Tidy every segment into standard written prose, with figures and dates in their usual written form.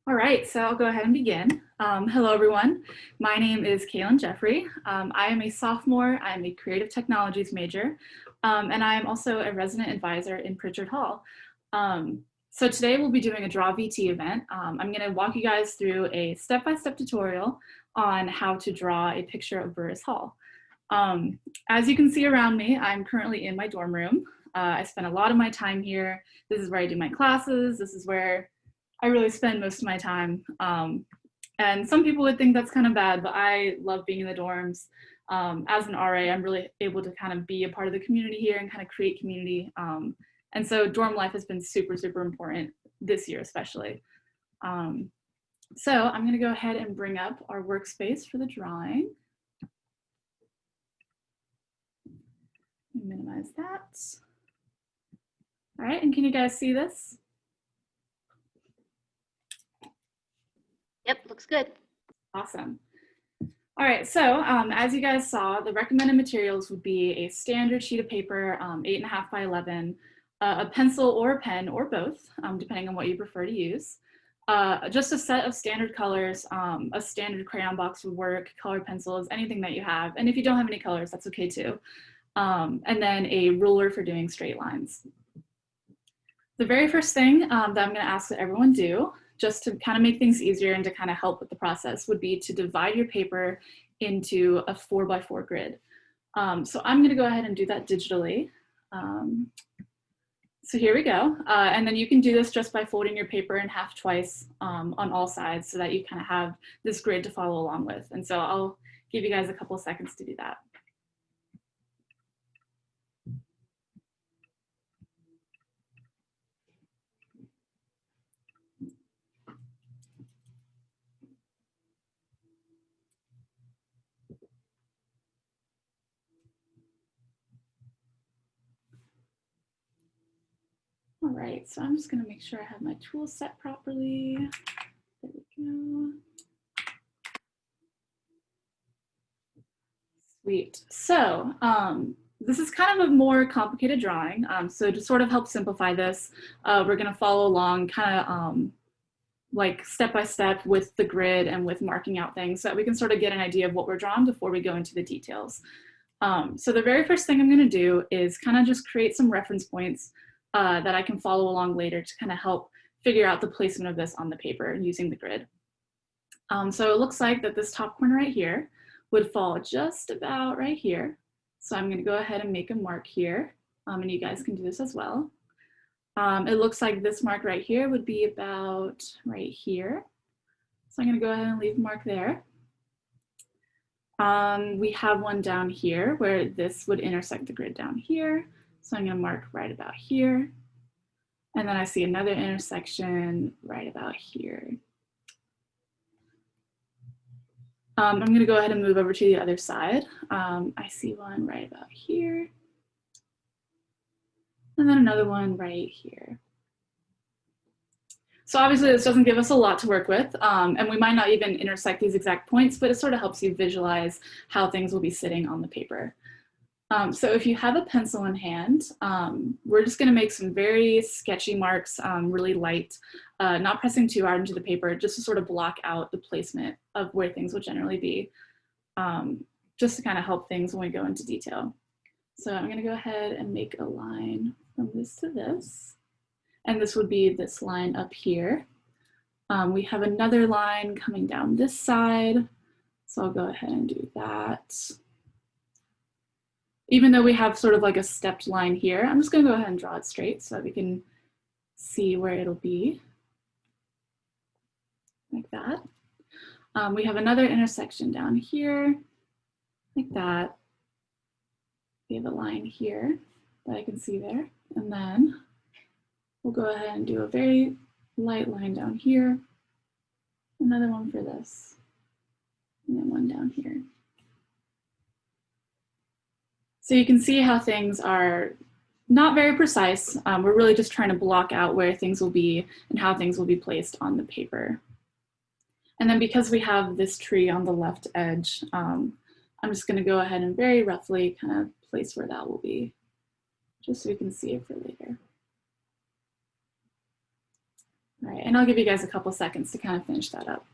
All right, so I'll go ahead and begin. Hello, everyone. My name is Kaylin Jeffrey. I am a sophomore. I'm a creative technologies major, and I am also a resident advisor in Burruss Hall. So today we'll be doing a DrawVT event. I'm going to walk you guys through a step-by-step tutorial on how to draw a picture of Burruss Hall. As you can see around me, I'm currently in my dorm room. I spend a lot of my time here. This is where I do my classes. This is where I really spend most of my time. And some people would think that's kind of bad, but I love being in the dorms. As an RA, I'm really able to kind of be a part of the community here and kind of create community. And so dorm life has been super, super important this year, especially. So I'm gonna go ahead and bring up our workspace for the drawing. Minimize that. All right, and can you guys see this? Yep, looks good. Awesome. All right, so as you guys saw, the recommended materials would be a standard sheet of paper, 8.5 by 11, a pencil or a pen or both, depending on what you prefer to use. Just a set of standard colors, a standard crayon box would work, colored pencils, anything that you have. And if you don't have any colors, that's okay too. And then a ruler for doing straight lines. The very first thing that I'm gonna ask that everyone do, just to kind of make things easier and to kind of help with the process, would be to divide your paper into a 4x4 grid. So I'm going to go ahead and do that digitally. So here we go. And then you can do this just by folding your paper in half twice on all sides so that you kind of have this grid to follow along with. And so I'll give you guys a couple seconds to do that. All right, so I'm just gonna make sure I have my tools set properly. There we go. Sweet. So this is kind of a more complicated drawing. So to sort of help simplify this, we're gonna follow along kind of like step by step with the grid and with marking out things so that we can sort of get an idea of what we're drawing before we go into the details. So the very first thing I'm gonna do is kind of just create some reference points that I can follow along later to kind of help figure out the placement of this on the paper using the grid. So it looks like that this top corner right here would fall just about right here. So I'm gonna go ahead and make a mark here, and you guys can do this as well. It looks like this mark right here would be about right here. So I'm gonna go ahead and leave a mark there. We have one down here where this would intersect the grid down here. So I'm gonna mark right about here. And then I see another intersection right about here. I'm gonna go ahead and move over to the other side. I see one right about here. And then another one right here. So obviously this doesn't give us a lot to work with, and we might not even intersect these exact points, but it sort of helps you visualize how things will be sitting on the paper. So if you have a pencil in hand, we're just gonna make some very sketchy marks, really light, not pressing too hard into the paper, just to sort of block out the placement of where things will generally be, just to kind of help things when we go into detail. So I'm gonna go ahead and make a line from this to this, and this would be this line up here. We have another line coming down this side, so I'll go ahead and do that. Even though we have sort of like a stepped line here, I'm just gonna go ahead and draw it straight so that we can see where it'll be, like that. We have another intersection down here, like that. We have a line here that I can see there. And then we'll go ahead and do a very light line down here, another one for this, and then one down here. So you can see how things are not very precise. We're really just trying to block out where things will be and how things will be placed on the paper. And then because we have this tree on the left edge, I'm just gonna go ahead and very roughly kind of place where that will be, just so we can see it for later. All right, and I'll give you guys a couple seconds to kind of finish that up.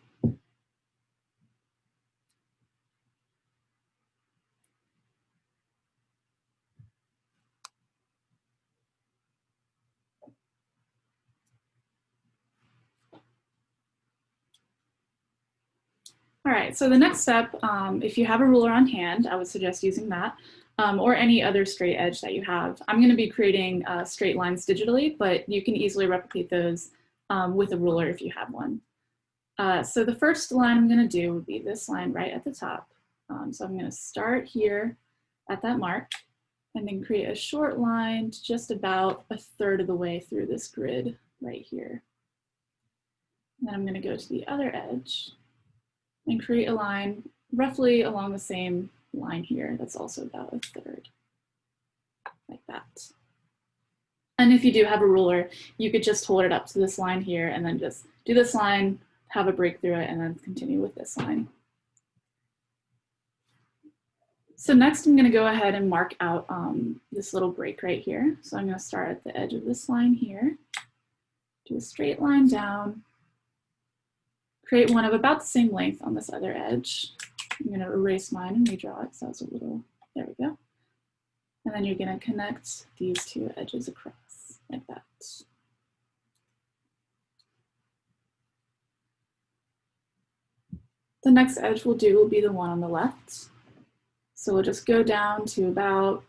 All right, so the next step, if you have a ruler on hand, I would suggest using that, or any other straight edge that you have. I'm gonna be creating straight lines digitally, but you can easily replicate those with a ruler if you have one. So the first line I'm gonna do would be this line right at the top. So I'm gonna start here at that mark and then create a short line to just about a third of the way through this grid right here. And then I'm gonna go to the other edge and create a line roughly along the same line here. That's also about a third, like that. And if you do have a ruler, you could just hold it up to this line here and then just do this line, have a break through it, and then continue with this line. So next I'm gonna go ahead and mark out this little break right here. So I'm gonna start at the edge of this line here, do a straight line down, create one of about the same length on this other edge. I'm going to erase mine and redraw it so it's a little, there we go. And then you're going to connect these two edges across like that. The next edge we'll do will be the one on the left. So we'll just go down to about,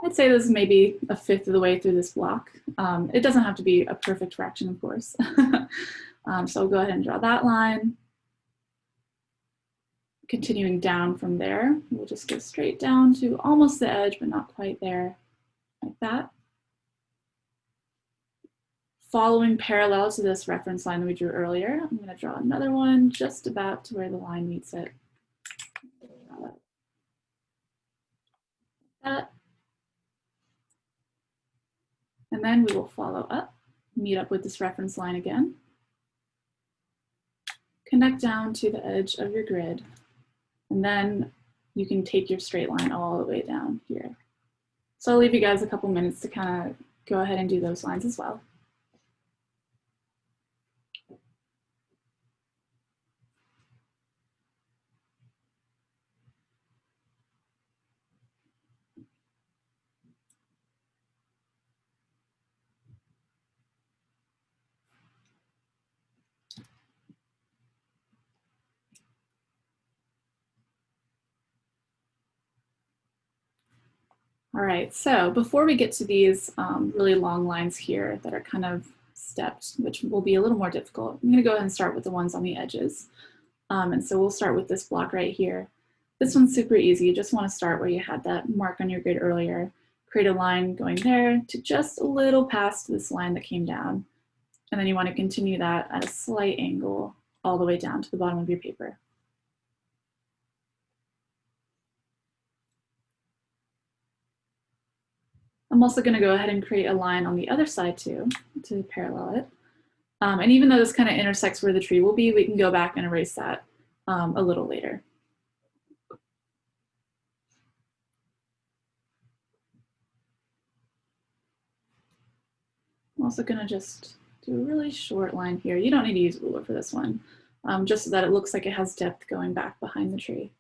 I'd say this is maybe a fifth of the way through this block. It doesn't have to be a perfect fraction, of course. So I'll go ahead and draw that line. Continuing down from there, we'll just go straight down to almost the edge, but not quite there, like that. Following parallel to this reference line that we drew earlier, I'm going to draw another one just about to where the line meets it. That. And then we will follow up, meet up with this reference line again. Connect down to the edge of your grid. And then you can take your straight line all the way down here. So I'll leave you guys a couple minutes to kind of go ahead and do those lines as well. All right, so before we get to these really long lines here that are kind of stepped, which will be a little more difficult, I'm gonna go ahead and start with the ones on the edges. And so we'll start with this block right here. This one's super easy. You just wanna start where you had that mark on your grid earlier, create a line going there to just a little past this line that came down. And then you wanna continue that at a slight angle all the way down to the bottom of your paper. I'm also going to go ahead and create a line on the other side too, to parallel it. And even though this kind of intersects where the tree will be, we can go back and erase that a little later. I'm also going to just do a really short line here. You don't need to use a ruler for this one, just so that it looks like it has depth going back behind the tree.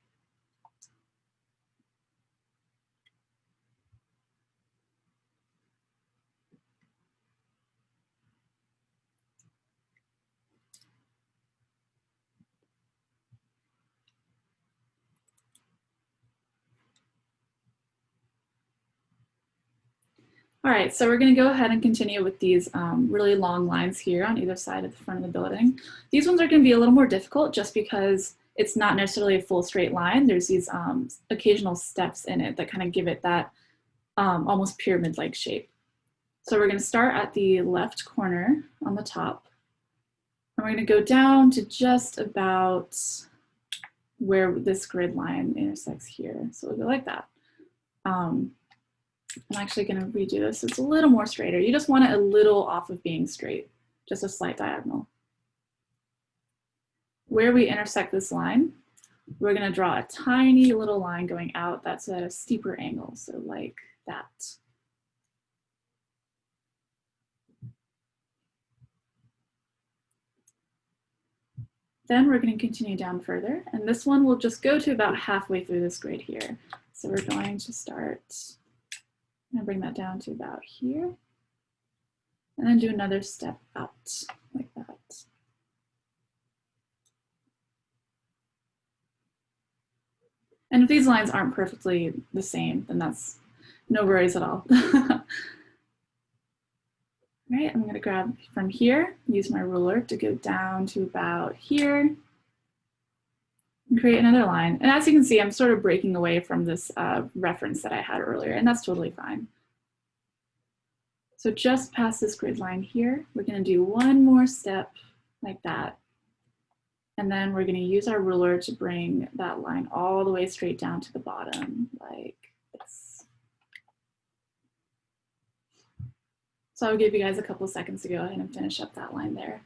All right, so we're going to go ahead and continue with these really long lines here on either side of the front of the building. These ones are going to be a little more difficult just because it's not necessarily a full straight line. There's these occasional steps in it that kind of give it that almost pyramid-like shape. So we're going to start at the left corner on the top. And we're going to go down to just about where this grid line intersects here. So we'll go like that. I'm actually going to redo this. It's a little more straighter. You just want it a little off of being straight, just a slight diagonal. Where we intersect this line, we're going to draw a tiny little line going out that's at a steeper angle, so like that. Then we're going to continue down further, and this one will just go to about halfway through this grid here. So we're going to start, I'm going to bring that down to about here, and then do another step out like that. And if these lines aren't perfectly the same, then that's no worries at all. Right, I'm going to grab from here, use my ruler to go down to about here, and create another line. And as you can see, I'm sort of breaking away from this reference that I had earlier, and that's totally fine. So just past this grid line here, we're going to do one more step like that. And then we're going to use our ruler to bring that line all the way straight down to the bottom, like this. So I'll give you guys a couple of seconds to go ahead and finish up that line there.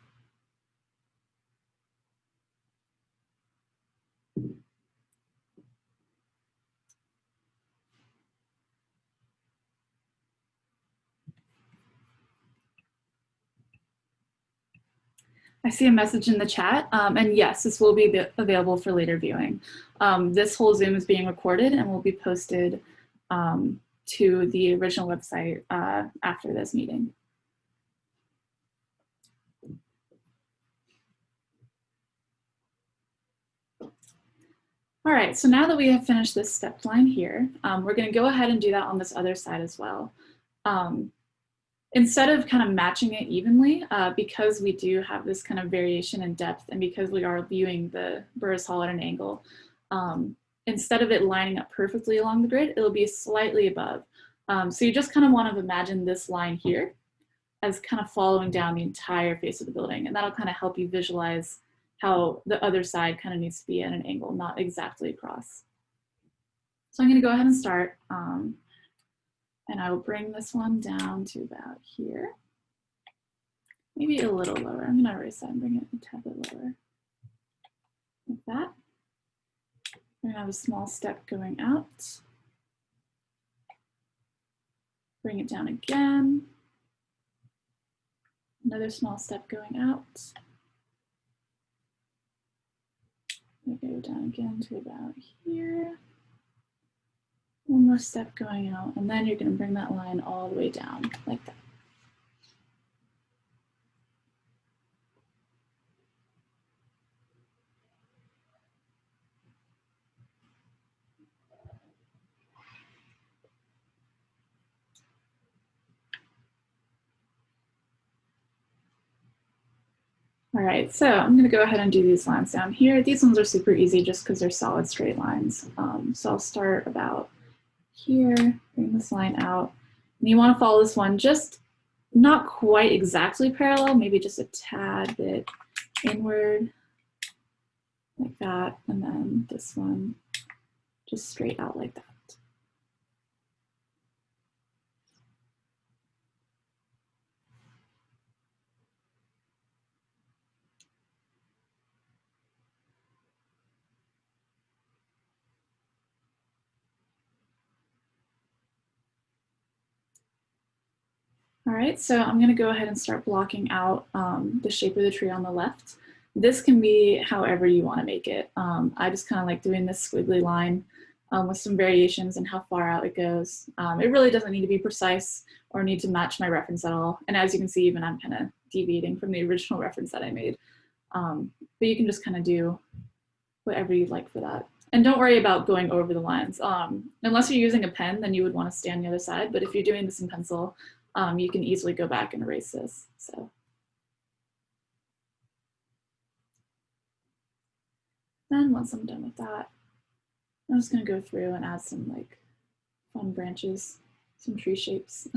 I see a message in the chat, and yes, this will be available for later viewing. This whole Zoom is being recorded and will be posted to the original website after this meeting. All right, so now that we have finished this step line here, we're going to go ahead and do that on this other side as well. Instead of kind of matching it evenly, because we do have this kind of variation in depth and because we are viewing the Burruss Hall at an angle, instead of it lining up perfectly along the grid, it'll be slightly above. So you just kind of want to imagine this line here as kind of following down the entire face of the building, and that'll kind of help you visualize how the other side kind of needs to be at an angle, not exactly across. So I'm going to go ahead and start. And I will bring this one down to about here. Maybe a little lower. I'm going to erase that and bring it a tad bit lower. Like that. We're going to have a small step going out. Bring it down again. Another small step going out. We go down again to about here. One more step going out, and then you're going to bring that line all the way down like that. All right, so I'm going to go ahead and do these lines down here. These ones are super easy just because they're solid straight lines. So I'll start about here, bring this line out. And you want to follow this one just not quite exactly parallel, maybe just a tad bit inward, like that. And then this one just straight out like that. All right, so I'm going to go ahead and start blocking out the shape of the tree on the left. This can be however you want to make it. I just kind of like doing this squiggly line with some variations in how far out it goes. It really doesn't need to be precise or need to match my reference at all. And as you can see, even I'm kind of deviating from the original reference that I made. But you can just kind of do whatever you'd like for that. And don't worry about going over the lines. Unless you're using a pen, then you would want to stay on the other side. But if you're doing this in pencil, you can easily go back and erase this. So. Then once I'm done with that, I'm just going to go through and add some like fun branches, some tree shapes.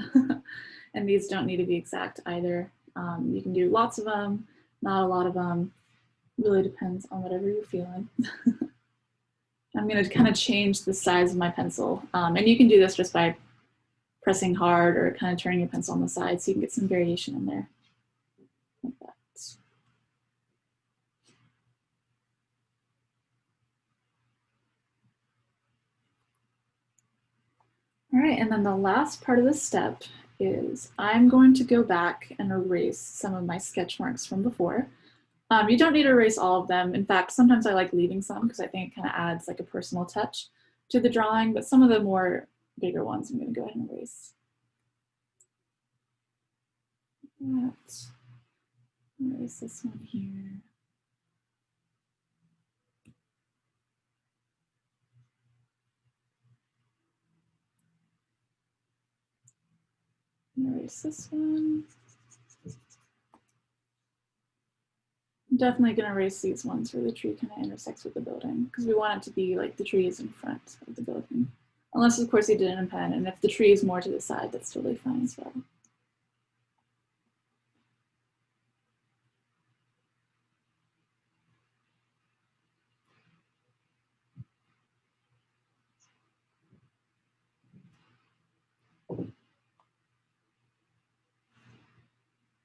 And these don't need to be exact either. You can do lots of them, not a lot of them. Really depends on whatever you're feeling. I'm going to kind of change the size of my pencil. And you can do this just by pressing hard or kind of turning your pencil on the side so you can get some variation in there. Like that. All right, and then the last part of this step is I'm going to go back and erase some of my sketch marks from before. You don't need to erase all of them. In fact, sometimes I like leaving some because I think it kind of adds like a personal touch to the drawing, but some of the more bigger ones I'm going to go ahead and erase. Erase this one here. Erase this one. I'm definitely going to erase these ones where the tree kind of intersects with the building because we want it to be like the tree is in front of the building. Unless, of course, you did it in pen, and if the tree is more to the side, that's totally fine as well.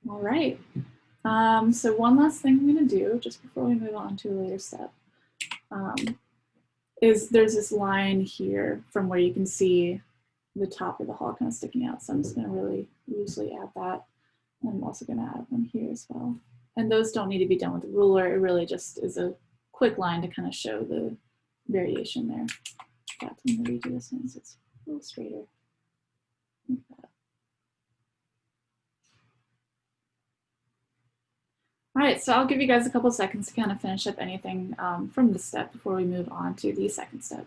All right. So one last thing I'm going to do just before we move on to a later step is there's this line here from where you can see the top of the hall kind of sticking out. So I'm just going to really loosely add that. And I'm also going to add one here as well. And those don't need to be done with a ruler. It really just is a quick line to kind of show the variation there. In fact, I'm going to redo this one so it's a little straighter. Like that. All right, so I'll give you guys a couple seconds to kind of finish up anything from this step before we move on to the second step.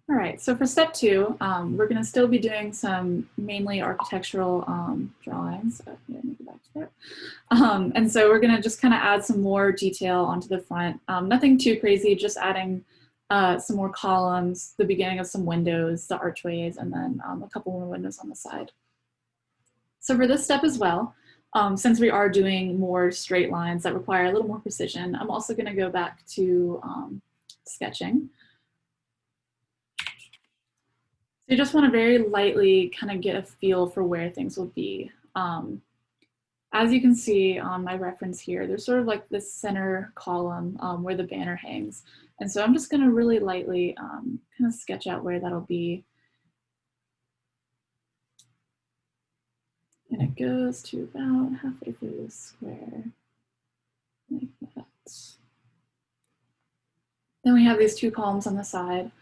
All right, so for step two, we're going to still be doing some mainly architectural drawings. So yeah, let me go back to that. And so we're going to just kind of add some more detail onto the front. Nothing too crazy, just adding some more columns, the beginning of some windows, the archways, and then a couple more windows on the side. So for this step as well, since we are doing more straight lines that require a little more precision, I'm also going to go back to sketching. So you just want to very lightly kind of get a feel for where things will be. As you can see on my reference here, there's sort of like this center column where the banner hangs. And so I'm just going to really lightly kind of sketch out where that'll be. And it goes to about halfway through the square, like that. Then we have these two columns on the side.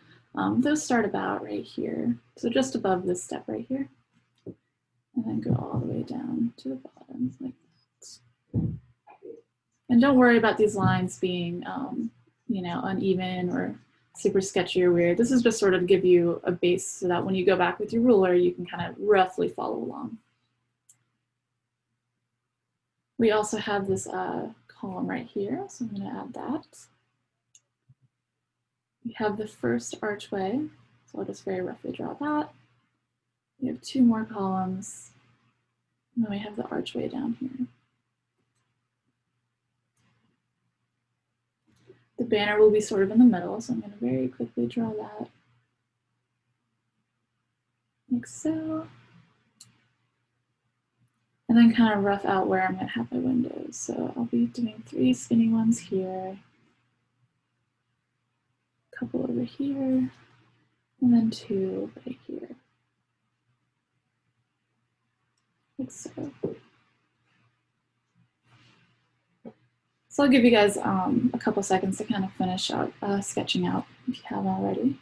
Those start about right here. So just above this step right here. And then go all the way down to the bottom like that. And don't worry about these lines being, you know, uneven or super sketchy or weird. This is just sort of give you a base so that when you go back with your ruler, you can kind of roughly follow along. We also have this column right here, so I'm going to add that. We have the first archway, so I'll just very roughly draw that. We have two more columns, and then we have the archway down here. The banner will be sort of in the middle, so I'm going to very quickly draw that, like so. And then kind of rough out where I'm going to have my windows. So I'll be doing 3 skinny ones here, a couple over here, and then 2 right here, like so. So I'll give you guys a couple seconds to kind of finish out sketching out if you haven't already.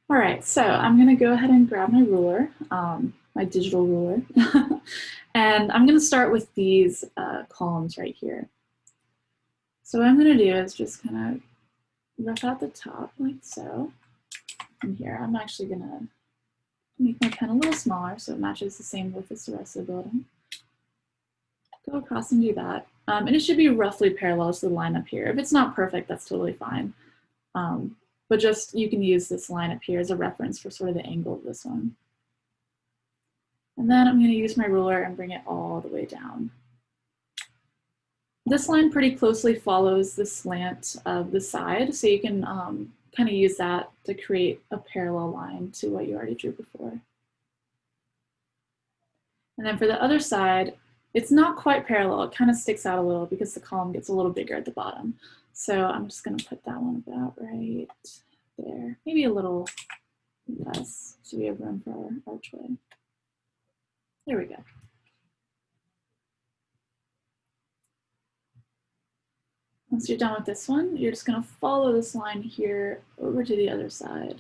All right, so I'm gonna go ahead and grab my ruler. my digital ruler. And I'm going to start with these columns right here. So what I'm going to do is just kind of rough out the top like so. And here, I'm actually going to make my pen a little smaller so it matches the same width as the rest of the building. Go across and do that. And it should be roughly parallel to the line up here. If it's not perfect, that's totally fine. But just, you can use this line up here as a reference for sort of the angle of this one. And then I'm going to use my ruler and bring it all the way down. This line pretty closely follows the slant of the side, so you can kind of use that to create a parallel line to what you already drew before. And then for the other side, it's not quite parallel. It kind of sticks out a little because the column gets a little bigger at the bottom. So I'm just going to put that one about right there, maybe a little less, so we have room for our archway. There we go. Once you're done with this one, you're just going to follow this line here over to the other side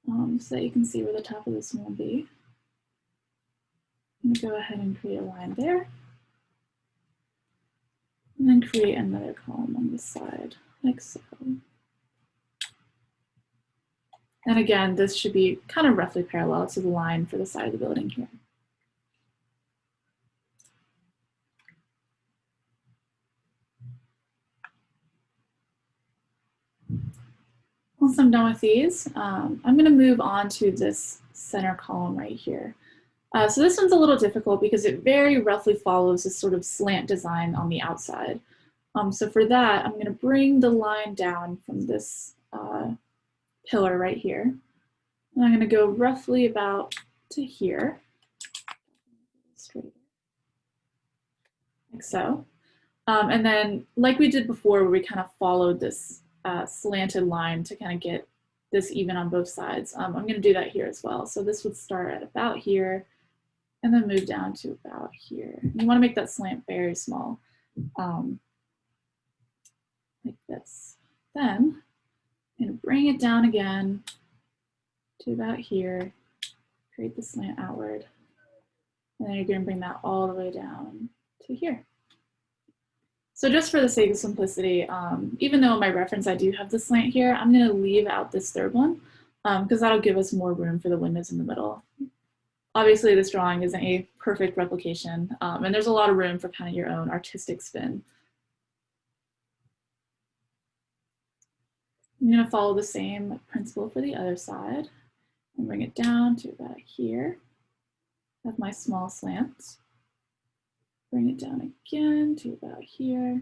so that you can see where the top of this one will be. I'm going to go ahead and create a line there. And then create another column on this side, like so. And again, this should be kind of roughly parallel to the line for the side of the building here. Once I'm done with these, I'm going to move on to this center column right here. So this one's a little difficult because it very roughly follows this sort of slant design on the outside. So for that, I'm going to bring the line down from this pillar right here. And I'm going to go roughly about to here, straight, like so. And then, like we did before, where we kind of followed this slanted line to kind of get this even on both sides. I'm going to do that here as well. So this would start at about here and then move down to about here. You want to make that slant very small, like this. Then I'm going to bring it down again to about here, create the slant outward, and then you're going to bring that all the way down to here. So just for the sake of simplicity, even though in my reference I do have the slant here, I'm going to leave out this third one because that'll give us more room for the windows in the middle. Obviously, this drawing isn't a perfect replication, and there's a lot of room for kind of your own artistic spin. I'm going to follow the same principle for the other side and bring it down to about here. Have my small slant. Bring it down again to about here,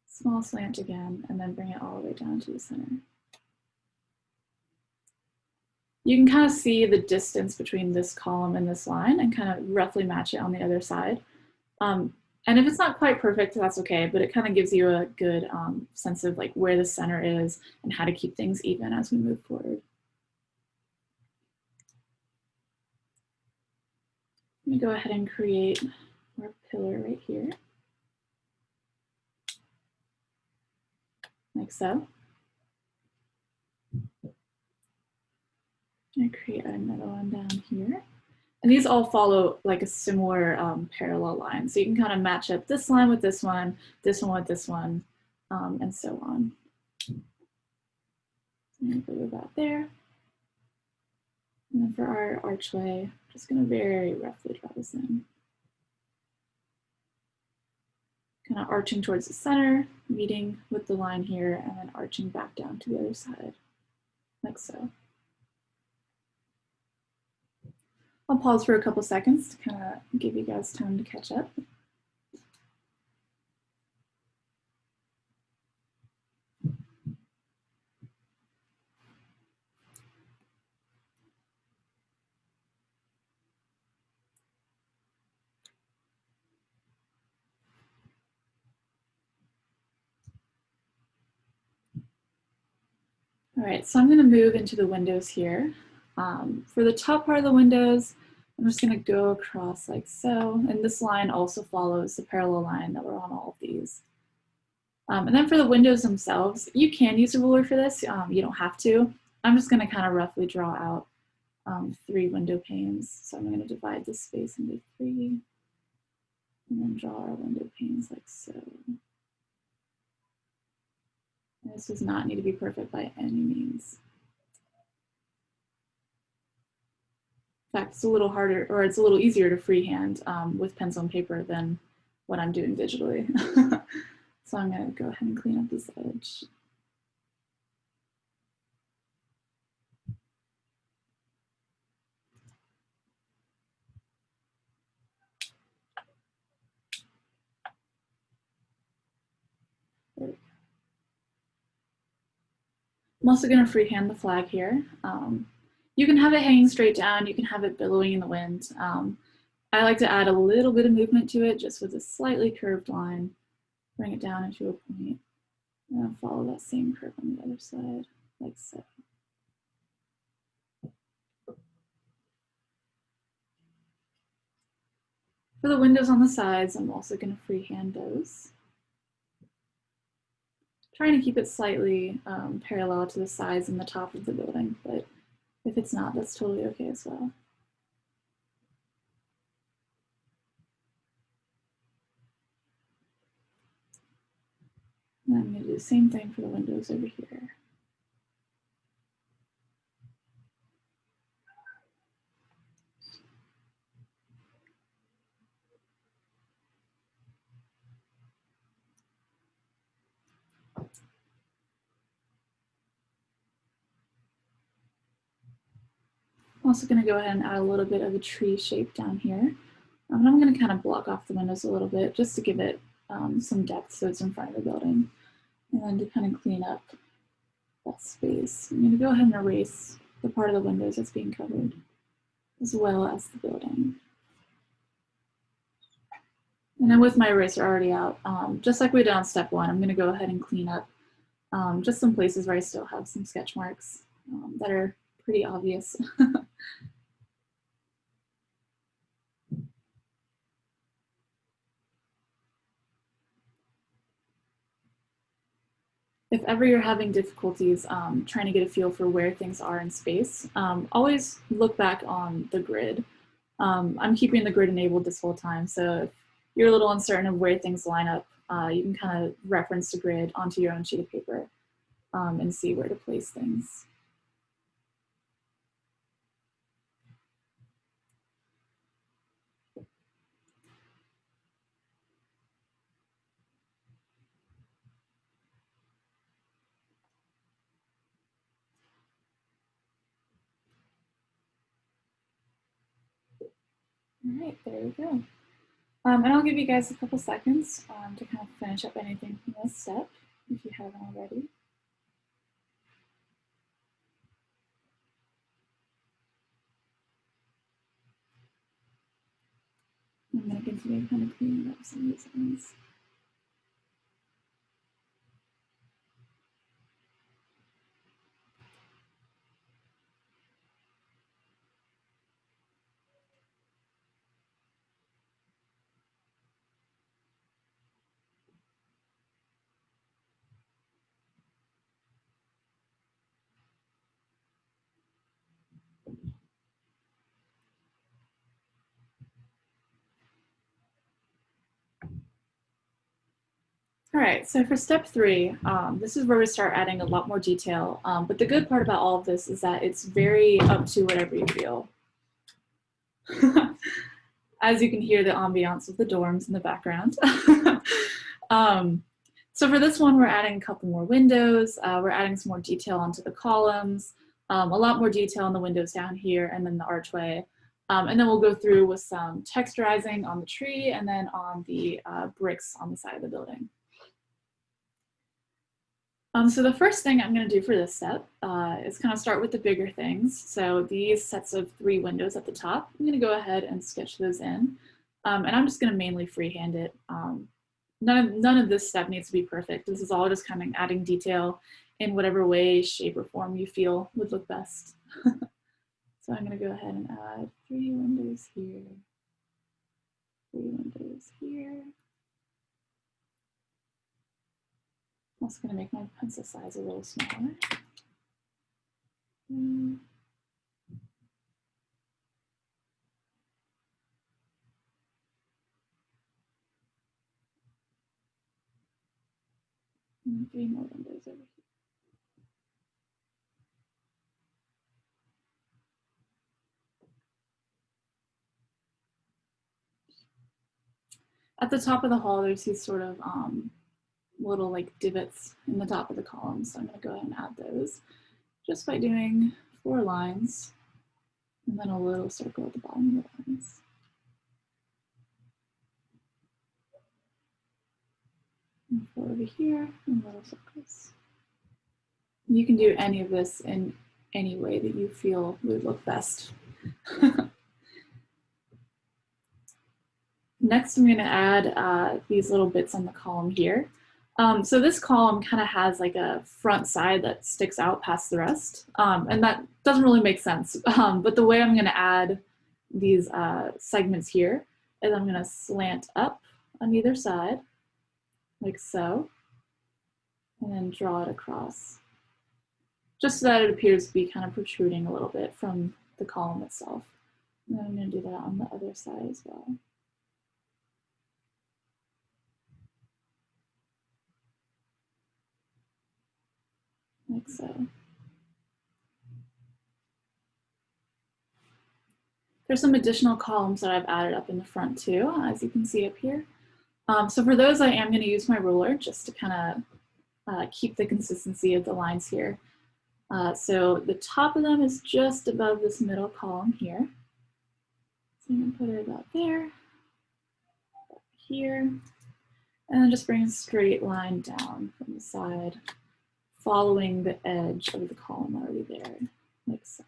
small slant again, and then bring it all the way down to the center. You can kind of see the distance between this column and this line and kind of roughly match it on the other side. And if it's not quite perfect, that's okay, but it kind of gives you a good sense of like where the center is and how to keep things even as we move forward. Let me go ahead and create our pillar right here, like so. I create another one down here. And these all follow like a similar parallel line. So you can kind of match up this line with this one with this one, and so on. I'm going to go about there. And then for our archway, I'm just going to very roughly draw this in. Kind of arching towards the center, meeting with the line here, and then arching back down to the other side, like so. I'll pause for a couple seconds to kind of give you guys time to catch up. All right, so I'm going to move into the windows here. For the top part of the windows, I'm just going to go across like so, and this line also follows the parallel line that were on all of these. And then for the windows themselves, you can use a ruler for this. You don't have to. I'm just going to kind of roughly draw out 3 window panes. So I'm going to divide this space into 3 and then draw our window panes like so. And this does not need to be perfect by any means. In fact, it's a little harder, or it's a little easier to freehand with pencil and paper than what I'm doing digitally. So I'm going to go ahead and clean up this edge. I'm also going to freehand the flag here. You can have it hanging straight down. You can have it billowing in the wind. I like to add a little bit of movement to it, just with a slightly curved line. Bring it down into a point. And I'll follow that same curve on the other side, like so. For the windows on the sides, I'm also going to freehand those. Trying to keep it slightly parallel to the sides and the top of the building, but if it's not, that's totally okay as well. And I'm going to do the same thing for the windows over here. I'm also going to go ahead and add a little bit of a tree shape down here. And I'm going to kind of block off the windows a little bit just to give it some depth so it's in front of the building. And then to kind of clean up that space, I'm going to go ahead and erase the part of the windows that's being covered, as well as the building. And then with my eraser already out, just like we did on step 1, I'm going to go ahead and clean up just some places where I still have some sketch marks that are pretty obvious. If ever you're having difficulties trying to get a feel for where things are in space, always look back on the grid. I'm keeping the grid enabled this whole time, so if you're a little uncertain of where things line up, you can kind of reference the grid onto your own sheet of paper and see where to place things. All right, there we go. And I'll give you guys a couple seconds to kind of finish up anything from this step, if you haven't already. I'm going to continue kind of cleaning up some of these things. All right, so for step 3, this is where we start adding a lot more detail. But the good part about all of this is that it's very up to whatever you feel. As you can hear the ambiance of the dorms in the background. So for this one, we're adding a couple more windows. We're adding some more detail onto the columns, a lot more detail on the windows down here, and then the archway. And then we'll go through with some texturizing on the tree and then on the bricks on the side of the building. So the first thing I'm going to do for this step is kind of start with the bigger things. So these sets of 3 windows at the top, I'm going to go ahead and sketch those in. And I'm just going to mainly freehand it. None of this step needs to be perfect. This is all just kind of adding detail in whatever way, shape, or form you feel would look best. So I'm going to go ahead and add 3 windows here, 3 windows here. I'm also going to make my pencil size a little smaller. And 3 more windows over here. At the top of the hall, there's these sort of little like divots in the top of the column. So I'm going to go ahead and add those just by doing 4 lines and then a little circle at the bottom of the lines. And 4 over here and little circles. You can do any of this in any way that you feel would look best. Next, I'm going to add these little bits on the column here. So this column kind of has like a front side that sticks out past the rest, and that doesn't really make sense. But the way I'm going to add these segments here is I'm going to slant up on either side, like so, and then draw it across, just so that it appears to be kind of protruding a little bit from the column itself. And then I'm going to do that on the other side as well. Like so. There's some additional columns that I've added up in the front too, as you can see up here. So for those, I am going to use my ruler just to kind of keep the consistency of the lines here. So the top of them is just above this middle column here. So I'm going to put it about there, here, and then just bring a straight line down from the side, following the edge of the column already there, like so.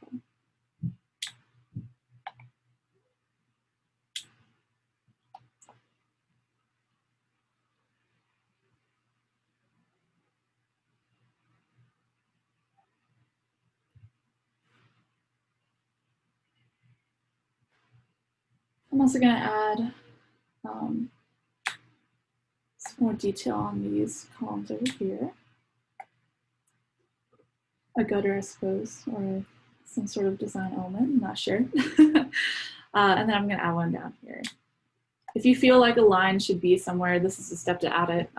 I'm also going to add some more detail on these columns over here. A gutter, I suppose, or some sort of design element, I'm not sure. And then I'm going to add one down here. If you feel like a line should be somewhere, this is the step to add it.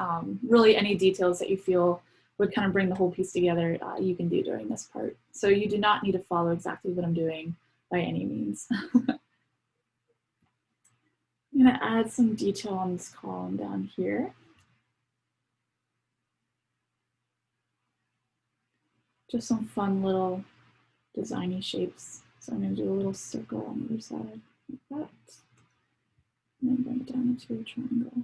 Really, any details that you feel would kind of bring the whole piece together, you can do during this part. So you do not need to follow exactly what I'm doing by any means. I'm going to add some detail on this column down here. Just some fun little designy shapes. So I'm going to do a little circle on either side, like that. And then bring it down into a triangle.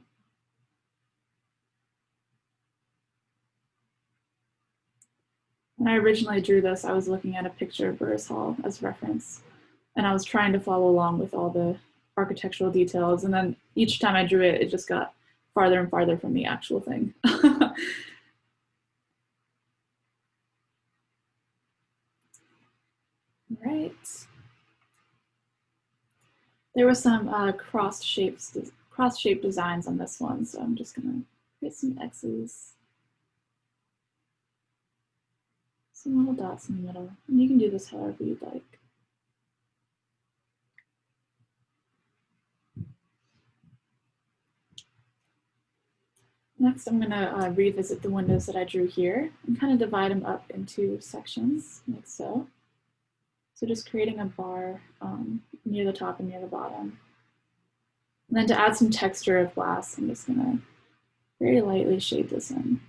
When I originally drew this, I was looking at a picture of Burruss Hall as reference, and I was trying to follow along with all the architectural details, and then each time I drew it, it just got farther and farther from the actual thing. Right. There were some cross-shaped designs on this one, so I'm just gonna create some X's, some little dots in the middle, and you can do this however you'd like. Next, I'm gonna revisit the windows that I drew here and kind of divide them up into sections, like so. So just creating a bar near the top and near the bottom. And then to add some texture of glass, I'm just gonna very lightly shade this in.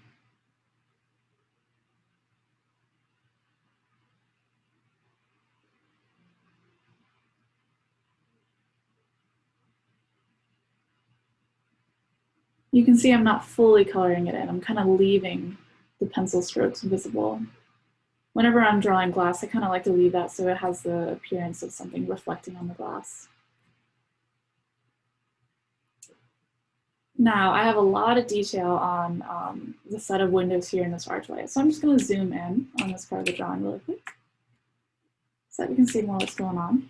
You can see I'm not fully coloring it in. I'm kind of leaving the pencil strokes visible. Whenever I'm drawing glass, I kind of like to leave that so it has the appearance of something reflecting on the glass. Now, I have a lot of detail on the set of windows here in this archway, so I'm just going to zoom in on this part of the drawing really quick so that we can see more what's going on.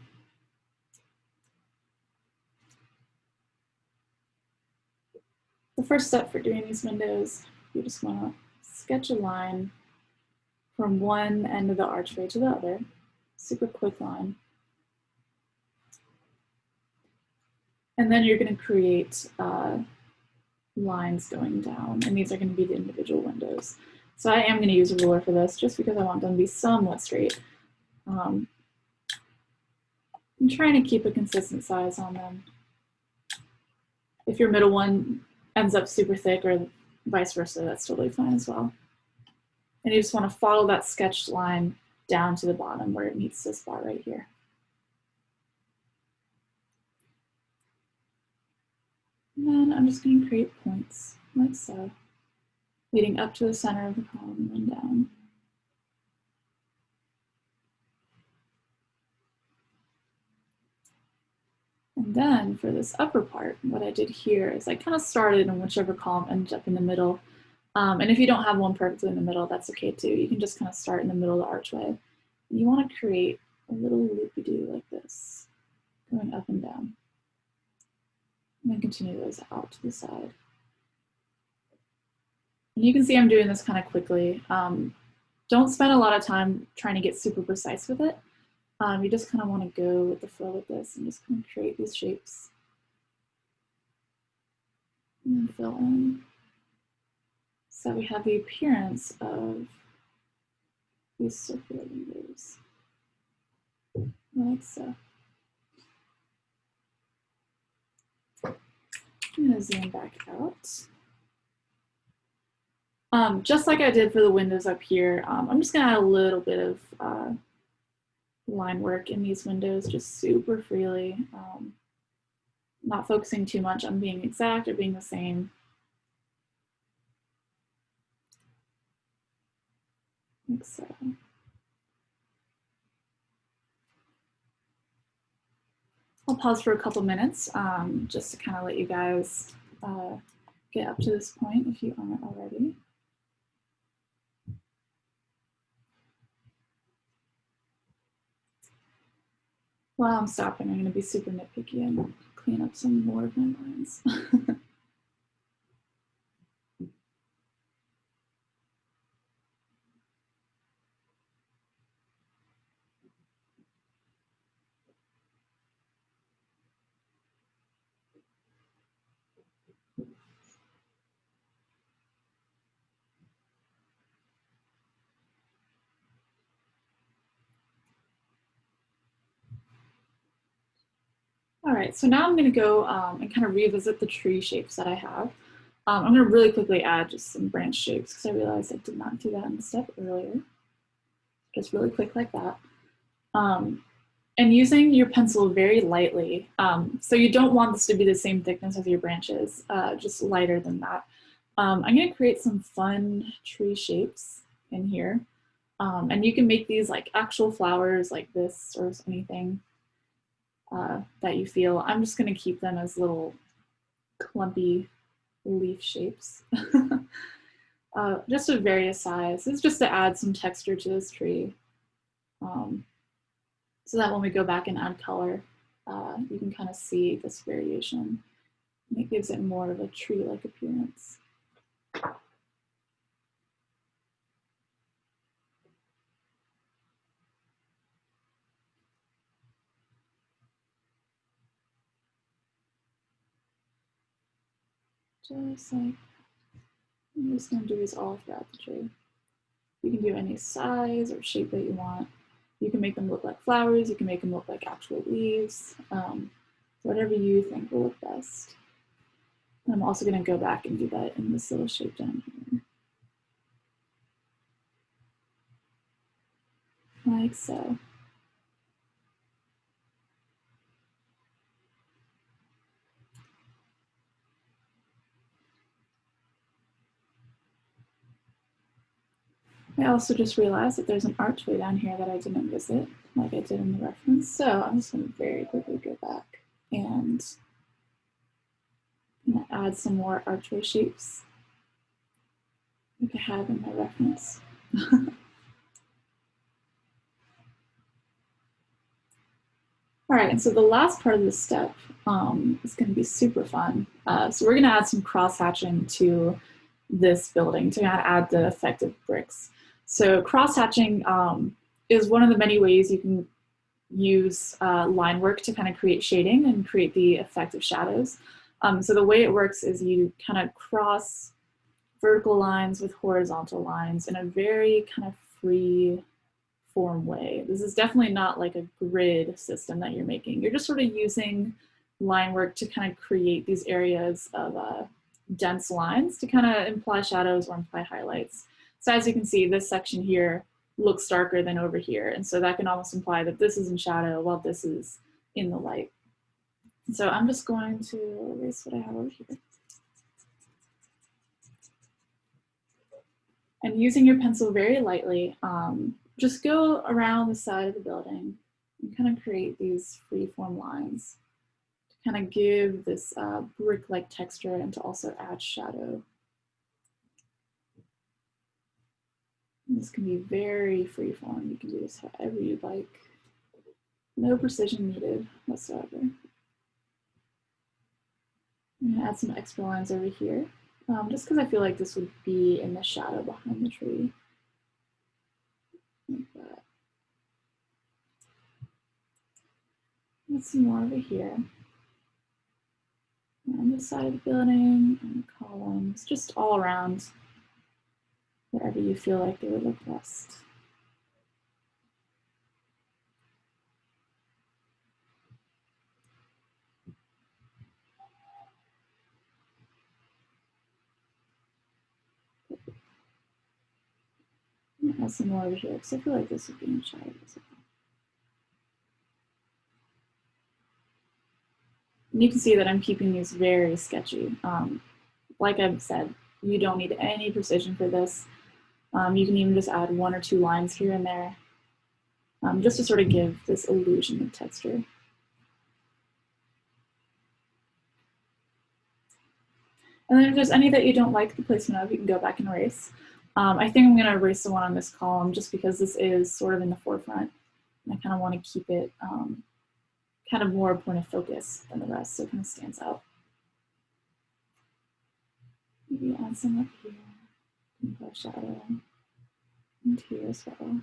The first step for doing these windows, you just want to sketch a line from one end of the archway to the other, super quick line. And then you're going to create lines going down, and these are going to be the individual windows. So I am going to use a ruler for this just because I want them to be somewhat straight. I'm trying to keep a consistent size on them. If your middle one ends up super thick or vice versa, that's totally fine as well. And you just want to follow that sketched line down to the bottom where it meets this bar right here. And then I'm just going to create points like so, leading up to the center of the column and then down. And then for this upper part, what I did here is I kind of started in whichever column ended up in the middle. And if you don't have one perfectly in the middle, that's okay too. You can just kind of start in the middle of the archway. And you want to create a little loopy-doo like this, going up and down. And then continue those out to the side. And you can see I'm doing this kind of quickly. Don't spend a lot of time trying to get super precise with it. You just kind of want to go with the flow with this and just kind of create these shapes. And then fill in. So we have the appearance of these circular windows, like so. I'm going to zoom back out. Just like I did for the windows up here, I'm just going to add a little bit of line work in these windows, just super freely, not focusing too much on being exact or being the same. Like so. I'll pause for a couple minutes just to kind of let you guys get up to this point if you aren't already. While I'm stopping, I'm going to be super nitpicky and clean up some more of my lines. All right, so now I'm going to go and kind of revisit the tree shapes that I have. I'm going to really quickly add just some branch shapes because I realized I did not do that in the step earlier. Just really quick like that. And using your pencil very lightly, so you don't want this to be the same thickness as your branches, just lighter than that. I'm going to create some fun tree shapes in here. And you can make these like actual flowers like this or anything that you feel. I'm just going to keep them as little clumpy leaf shapes. Just of various sizes, just to add some texture to this tree. So that when we go back and add color, you can kind of see this variation. And it gives it more of a tree-like appearance. Just like, I'm just going to do these all throughout the tree. You can do any size or shape that you want. You can make them look like flowers, you can make them look like actual leaves, whatever you think will look best. And I'm also going to go back and do that in this little shape down here. Like so. I also just realized that there's an archway down here that I didn't visit, like I did in the reference. So I'm just going to very quickly go back and add some more archway shapes like I have in my reference. All right, and so the last part of this step is going to be super fun. So we're going to add some cross-hatching to this building to add the effect of bricks. So cross-hatching is one of the many ways you can use line work to kind of create shading and create the effect of shadows. So the way it works is you kind of cross vertical lines with horizontal lines in a very kind of free form way. This is definitely not like a grid system that you're making. You're just sort of using line work to kind of create these areas of dense lines to kind of imply shadows or imply highlights. So as you can see, this section here looks darker than over here. And so that can almost imply that this is in shadow while this is in the light. So I'm just going to erase what I have over here. And using your pencil very lightly, just go around the side of the building and kind of create these freeform lines to kind of give this brick-like texture and to also add shadow. And this can be very freeform. You can do this however you like. No precision needed whatsoever. I'm going to add some extra lines over here, just because I feel like this would be in the shadow behind the tree. Like that. Let's see more over here. On the side of the building, and the columns, just all around, wherever you feel like they would look best. Add some more over here because I feel like this would be in shadow as well. And you can see that I'm keeping these very sketchy. Like I've said, you don't need any precision for this. You can even just add 1 or 2 lines here and there, just to sort of give this illusion of texture. And then if there's any that you don't like the placement of, you can go back and erase. I think I'm going to erase the one on this column just because this is sort of in the forefront. And I kind of want to keep it kind of more point of focus than the rest, so it kind of stands out. Maybe add some up here, and put a shadow, and here as well.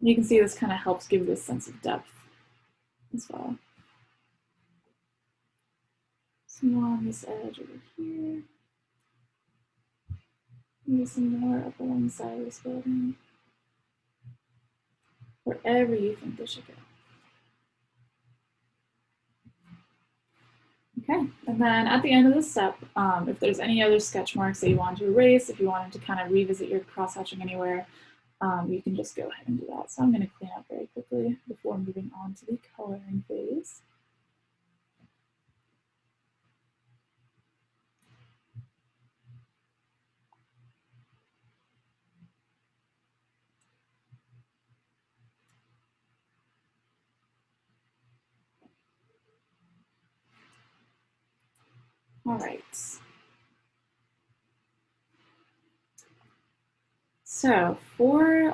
You can see this kind of helps give this sense of depth as well. Some more on this edge over here. Maybe some more up along the side of this building. Wherever you think they should go. Okay, and then at the end of this step, if there's any other sketch marks that you want to erase, if you wanted to kind of revisit your cross-hatching anywhere, you can just go ahead and do that. So I'm going to clean up very quickly before moving on to the coloring phase. All right. So for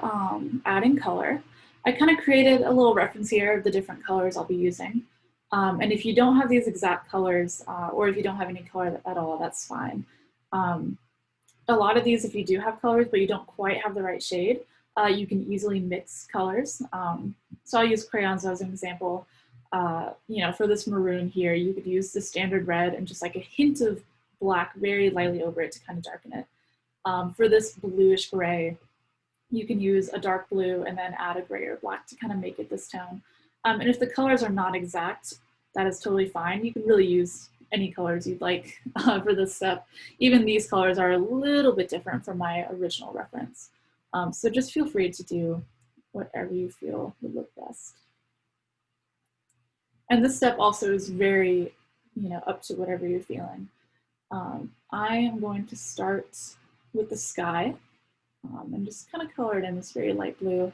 adding color, I kind of created a little reference here of the different colors I'll be using. And if you don't have these exact colors, or if you don't have any color at all, that's fine. A lot of these, if you do have colors, but you don't quite have the right shade, you can easily mix colors. So I'll use crayons as an example. You know, for this maroon here, you could use the standard red and just like a hint of black very lightly over it to kind of darken it. For this bluish gray, you can use a dark blue and then add a gray or black to kind of make it this tone. And if the colors are not exact, that is totally fine. You can really use any colors you'd like for this step. Even these colors are a little bit different from my original reference. So just feel free to do whatever you feel would look best. And this step also is very, you know, up to whatever you're feeling. I am going to start with the sky and just kind of color it in this very light blue.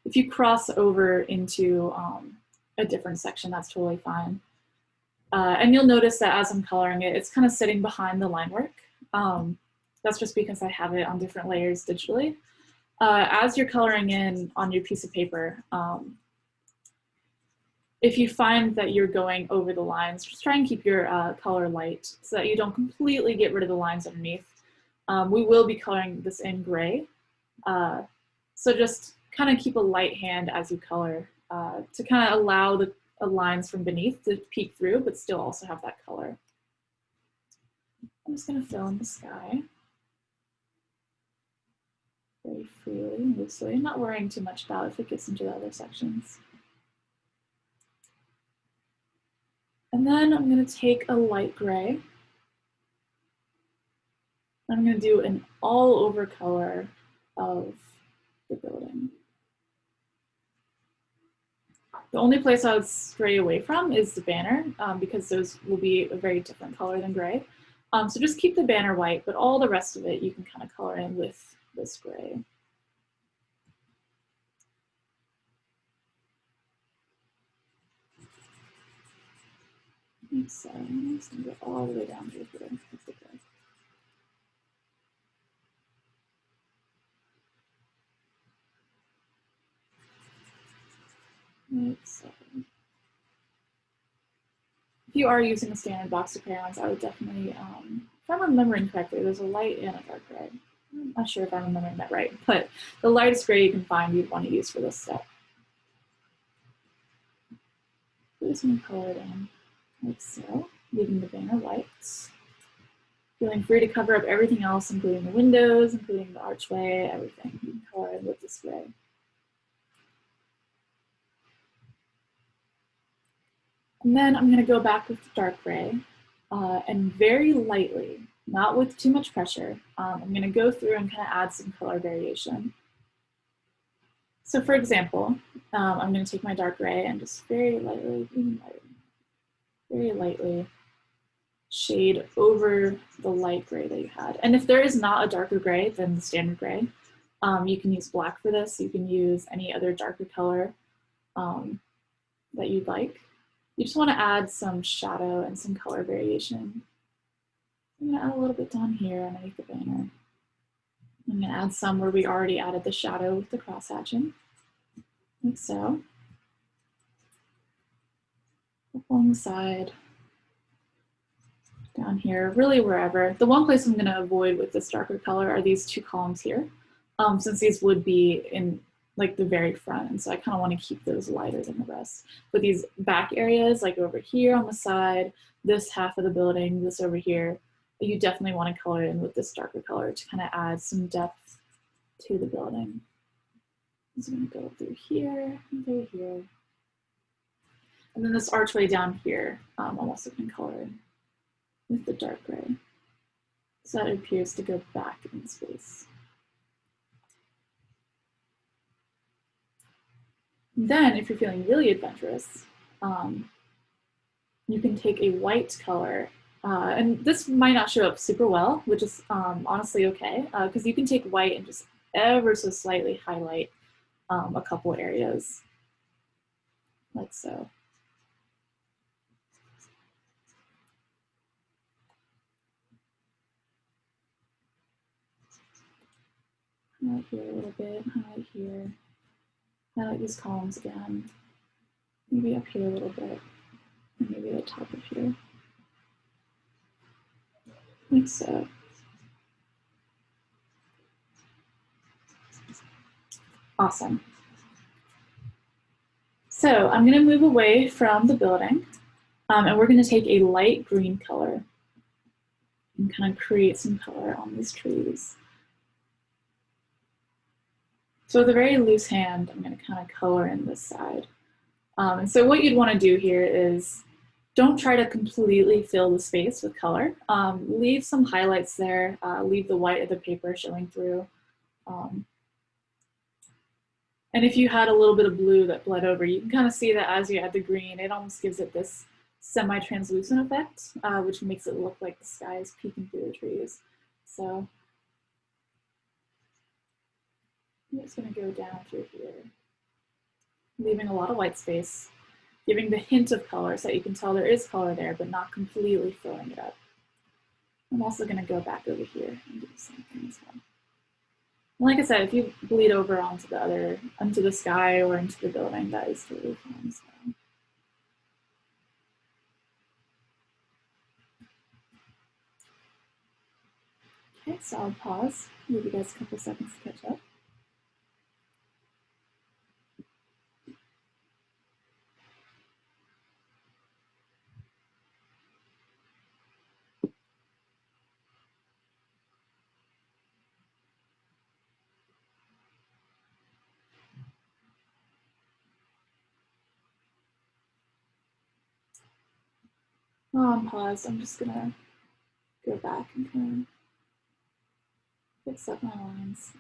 If you cross over into a different section, that's totally fine. And you'll notice that as I'm coloring it, it's kind of sitting behind the line work. That's just because I have it on different layers digitally. As you're coloring in on your piece of paper, if you find that you're going over the lines, just try and keep your color light so that you don't completely get rid of the lines underneath. We will be coloring this in gray. So just kind of keep a light hand as you color to kind of allow lines from beneath to peek through, but still also have that color. I'm just going to fill in the sky very freely and loosely, not worrying too much about if it gets into the other sections. And then I'm going to take a light gray. I'm going to do an all over color of the building. The only place I would stray away from is the banner because those will be a very different color than gray. So just keep the banner white, but all the rest of it you can kind of color in with this gray. Like so. I'm just going to go all the way down to here with the gray. Like so. If you are using a standard box of crayons, I would definitely, if I'm remembering correctly, there's a light and a dark gray. I'm not sure if I'm remembering that right, but the lightest gray you can find you'd want to use for this step. Just going to color it in like so, leaving the banner white. Feeling free to cover up everything else, including the windows, including the archway, everything. You can color in with this gray. And then I'm going to go back with the dark gray and very lightly, not with too much pressure, I'm going to go through and kind of add some color variation. So for example, I'm going to take my dark gray and just very lightly, very lightly shade over the light gray that you had. And if there is not a darker gray than the standard gray, you can use black for this. You can use any other darker color that you'd like. You just want to add some shadow and some color variation. I'm going to add a little bit down here underneath the banner. I'm going to add some where we already added the shadow with the cross hatching, like so. Up on the side, down here, really wherever. The one place I'm going to avoid with this darker color are these two columns here, since these would be in like the very front, and so I kind of want to keep those lighter than the rest. But these back areas, like over here on the side, this half of the building, this over here, you definitely want to color in with this darker color to kind of add some depth to the building. I'm just going to go through here and through here. And then this archway down here, I'm also going to color in with the dark gray, so that it appears to go back in space. Then, if you're feeling really adventurous, you can take a white color, and this might not show up super well, which is honestly okay, because you can take white and just ever so slightly highlight a couple areas, like so. Highlight here a little bit, highlight here. Highlight these columns again, maybe up here a little bit, and maybe the top of here, like so. Awesome. So I'm going to move away from the building, and we're going to take a light green color and kind of create some color on these trees. So with a very loose hand, I'm going to kind of color in this side. And so what you'd want to do here is don't try to completely fill the space with color. Leave some highlights there. Leave the white of the paper showing through. And if you had a little bit of blue that bled over, you can kind of see that as you add the green, it almost gives it this semi-translucent effect, which makes it look like the sky is peeking through the trees. So I'm just going to go down through here, leaving a lot of white space, giving the hint of color so that you can tell there is color there, but not completely filling it up. I'm also going to go back over here and do the same thing as well. And like I said, if you bleed over onto the sky or into the building, that is totally fine as well. Okay, so I'll pause, give you guys a couple seconds to catch up. while I'm paused, I'm just gonna go back and kind of fix up my lines.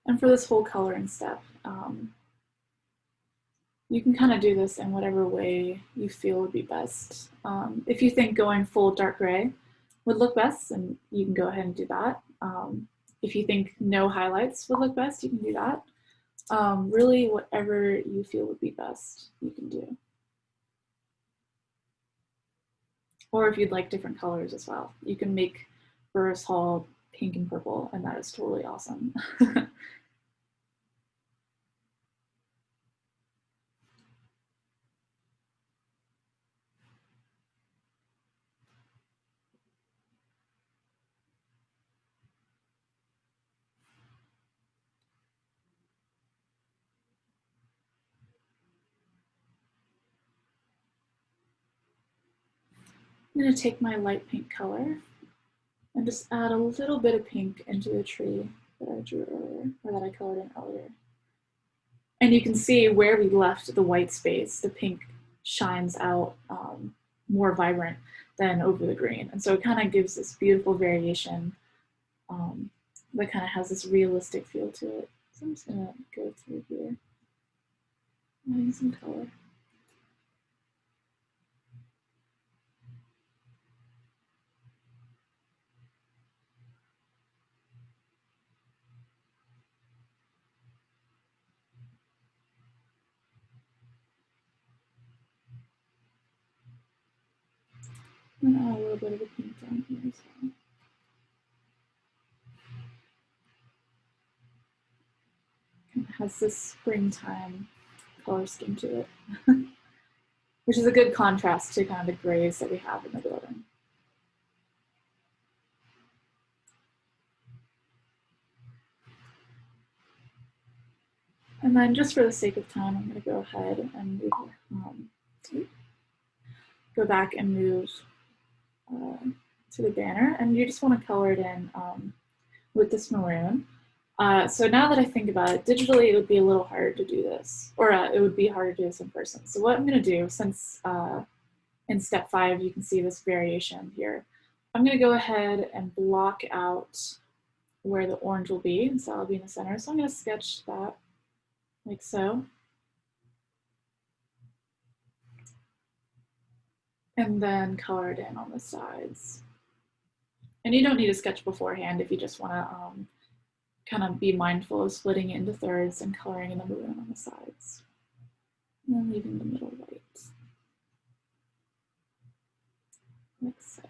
And for this whole coloring step, you can kind of do this in whatever way you feel would be best. If you think going full dark gray would look best, and you can go ahead and do that. If you think no highlights would look best, you can do that. Really, whatever you feel would be best, you can do. Or if you'd like different colors as well, you can make Burruss Hall pink and purple, and that is totally awesome. I'm going to take my light pink color and just add a little bit of pink into the tree that I drew earlier, or that I colored in earlier. And you can see where we left the white space, the pink shines out more vibrant than over the green. And so it kind of gives this beautiful variation that kind of has this realistic feel to it. So I'm just going to go through here, adding some color. I'm going to add a little bit of a pink down here as well. Kind of has this springtime color scheme to it, which is a good contrast to kind of the grays that we have in the building. And then just for the sake of time, I'm going to go ahead and go back and move to the banner, and you just want to color it in with this maroon. So now that I think about it, digitally it would be a little harder to do this, or it would be harder to do this in person. So what I'm going to do, since in step 5 you can see this variation here, I'm going to go ahead and block out where the orange will be, and so I'll be in the center. So I'm going to sketch that like so. And then color it in on the sides. And you don't need to sketch beforehand if you just want to kind of be mindful of splitting it into thirds and coloring in the maroon on the sides. And then leaving the middle white. Like so.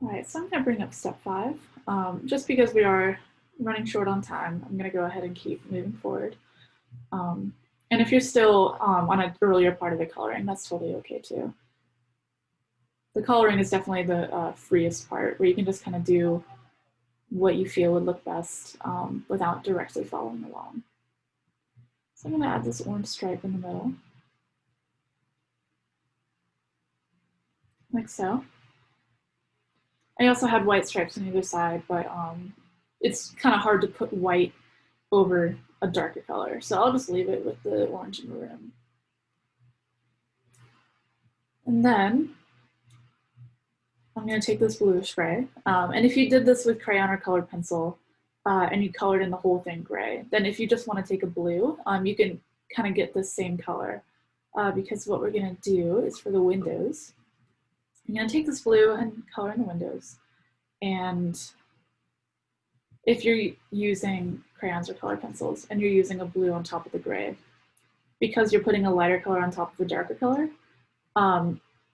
All right, so I'm going to bring up step 5. Just because we are running short on time, I'm going to go ahead and keep moving forward. And if you're still on an earlier part of the coloring, that's totally okay too. The coloring is definitely the freest part, where you can just kind of do what you feel would look best without directly following along. So I'm going to add this orange stripe in the middle, like so. I also had white stripes on either side, but it's kind of hard to put white over a darker color. So I'll just leave it with the orange and maroon. And then I'm going to take this bluish gray. And if you did this with crayon or colored pencil and you colored in the whole thing gray, then if you just want to take a blue, you can kind of get this same color. Because what we're going to do is for the windows, I'm going to take this blue and color in the windows. And if you're using crayons or colored pencils and you're using a blue on top of the gray, because you're putting a lighter color on top of a darker color,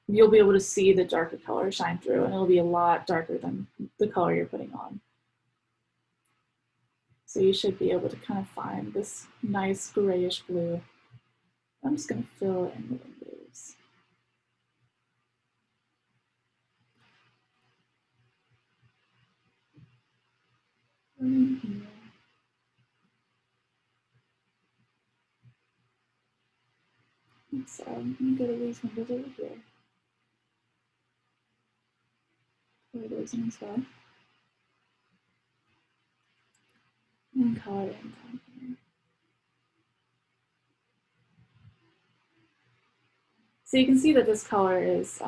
you'll be able to see the darker color shine through, and it'll be a lot darker than the color you're putting on. So you should be able to kind of find this nice grayish blue. I'm just going to fill in the windows. Right here. So I'm going to go to these windows over here. Color those in as well. And color in down here. So you can see that this color is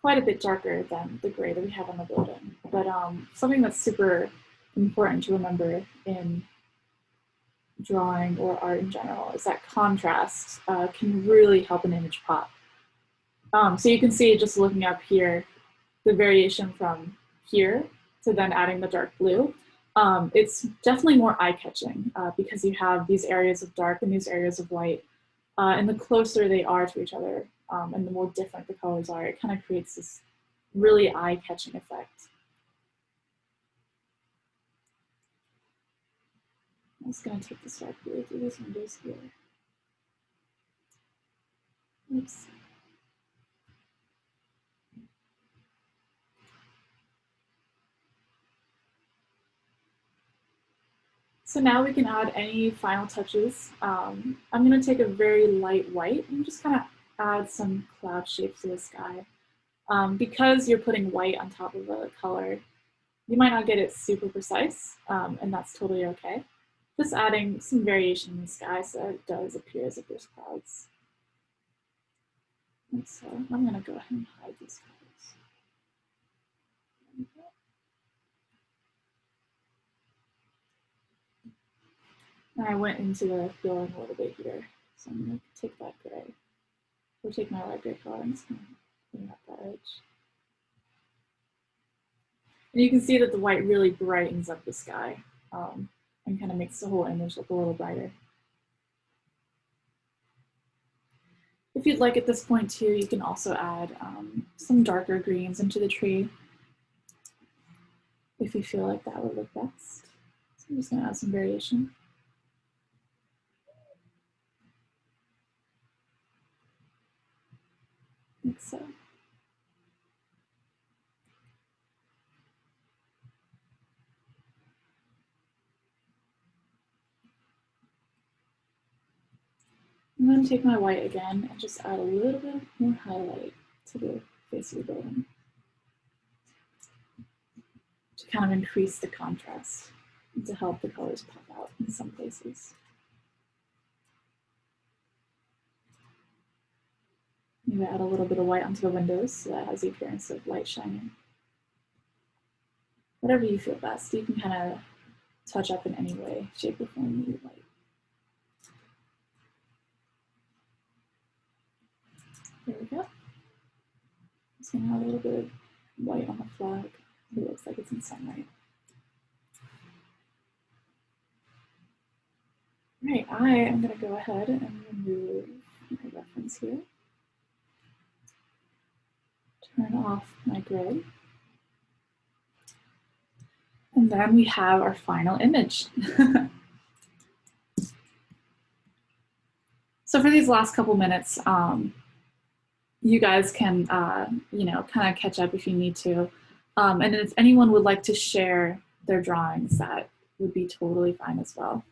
quite a bit darker than the gray that we have on the building. But something that's super important to remember in drawing or art in general is that contrast can really help an image pop. So you can see just looking up here, the variation from here to then adding the dark blue. It's definitely more eye-catching because you have these areas of dark and these areas of light. And the closer they are to each other and the more different the colors are, it kind of creates this really eye-catching effect. I'm just going to take this dark blue through these windows here. Oops. So now we can add any final touches. I'm going to take a very light white and just kind of add some cloud shapes to the sky. Because you're putting white on top of a color, you might not get it super precise, and that's totally okay. Just adding some variation in the sky so that it does appear as if there's clouds. And so I'm going to go ahead and hide these colors. And I went into the building a little bit here, so I'm going to take that gray, or take my light gray color and just kind of clean up that edge. And you can see that the white really brightens up the sky and kind of makes the whole image look a little brighter. If you'd like at this point too, you can also add some darker greens into the tree if you feel like that would look best. So I'm just going to add some variation. Like so. I'm going to take my white again and just add a little bit more highlight to the face of the building to kind of increase the contrast and to help the colors pop out in some places. Maybe add a little bit of white onto the windows so that has the appearance of light shining. Whatever you feel best, you can kind of touch up in any way, shape, or form you like. There we go. Just gonna have a little bit of white on the flag. It looks like it's in sunlight. Right, I am gonna go ahead and remove my reference here. Turn off my gray. And then we have our final image. So for these last couple minutes, you guys can, kind of catch up if you need to. And if anyone would like to share their drawings, that would be totally fine as well.